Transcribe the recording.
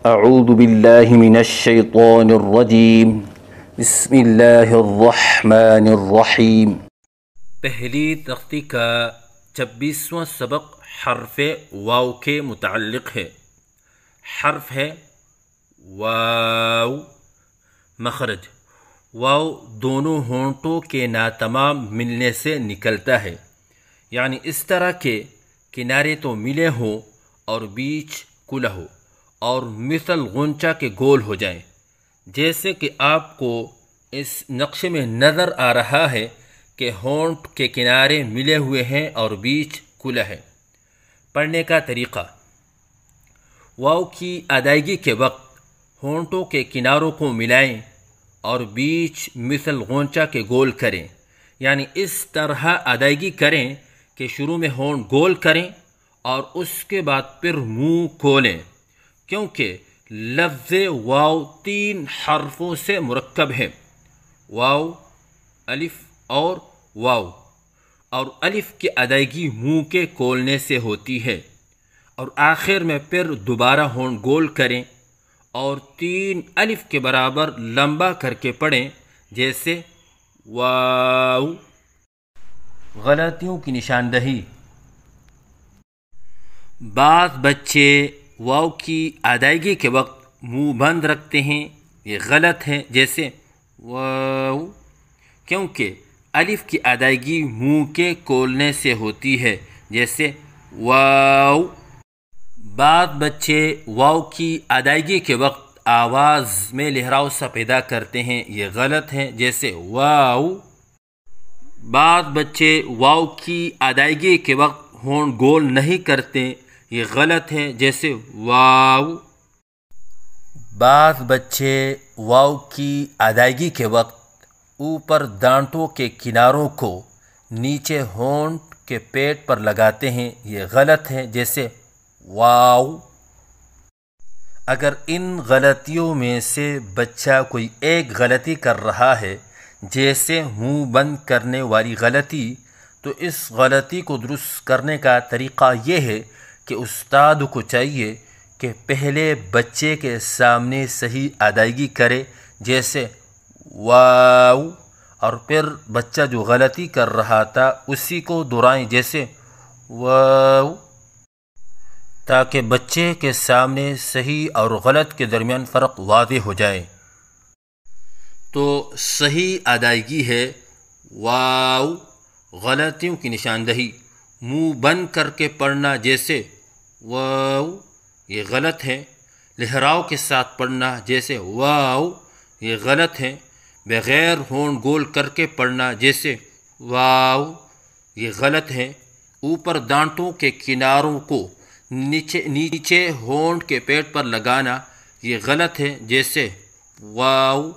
اعوذ باللہ من الشیطان الرجیم بسم اللہ الرحمن الرحیم۔ پہلی تختی کا 26واں سبق حرف واو کے متعلق ہے۔ حرف ہے واو، مخرج واو دونوں ہونٹوں کے ناتمام ملنے سے نکلتا ہے، یعنی اس طرح کے کنارے تو ملے ہوں اور بیچ کھلا ہو اور مثل غنچہ کے گول ہو جائیں، جیسے کہ آپ کو اس نقشے میں نظر آ رہا ہے کہ ہونٹ کے کنارے ملے ہوئے ہیں اور بیچ کھلا ہے۔ پڑھنے کا طریقہ: واو کی ادائیگی کے وقت ہونٹوں کے کناروں کو ملائیں اور بیچ مثل غنچہ کے گول کریں، یعنی اس طرح ادائیگی کریں کہ شروع میں ہونٹ گول کریں اور اس کے بعد پھر منہ کھولیں، کیونکہ لفظ واو 3 حرفوں سے مرکب ہے: واو، الف اور واو، اور الف کی ادائیگی منہ کے کھولنے سے ہوتی ہے، اور آخر میں پھر دوبارہ ہونٹ گول کریں اور 3 الف کے برابر لمبا کر کے پڑھیں، جیسے واو۔ غلطیوں کی نشاندہی: بعض بچے واو کی ادائیگی کے وقت منہ بند رکھتے ہیں، یہ غلط ہے، جیسے واو، کیونکہ الف کی ادائیگی منہ کے کھولنے سے ہوتی ہے، جیسے واو۔ بعض بچے واو کی ادائیگی کے وقت آواز میں لہراؤ سا پیدا کرتے ہیں، یہ غلط ہے، جیسے واو۔ بعض بچے واو کی ادائیگی کے وقت ہونٹ گول نہیں کرتے، یہ غلط ہے، جیسے واو۔ بعض بچے واو کی ادائیگی کے وقت اوپر دانتوں کے کناروں کو نیچے ہونٹ کے پیٹ پر لگاتے ہیں، یہ غلط ہے، جیسے واو۔ اگر ان غلطیوں میں سے بچہ کوئی ایک غلطی کر رہا ہے، جیسے منہ بند کرنے والی غلطی، تو اس غلطی کو درست کرنے کا طریقہ یہ ہے کہ استاد کو چاہیے کہ پہلے بچے کے سامنے صحیح ادائیگی کرے، جیسے واو، اور پھر بچہ جو غلطی کر رہا تھا اسی کو دہرائیں، جیسے واو، تاکہ بچے کے سامنے صحیح اور غلط کے درمیان فرق واضح ہو جائے۔ تو صحیح ادائیگی ہے واو۔ غلطیوں کی نشاندہی: منہ بند کر کے پڑھنا، جیسے واو، یہ غلط ہے۔ لہراؤ کے ساتھ پڑھنا، جیسے واو، یہ غلط ہے۔ بغیر ہونٹ گول کر کے پڑھنا، جیسے واو، یہ غلط ہے۔ اوپر دانتوں کے کناروں کو نیچے ہونٹ کے پیٹ پر لگانا، یہ غلط ہے، جیسے واو۔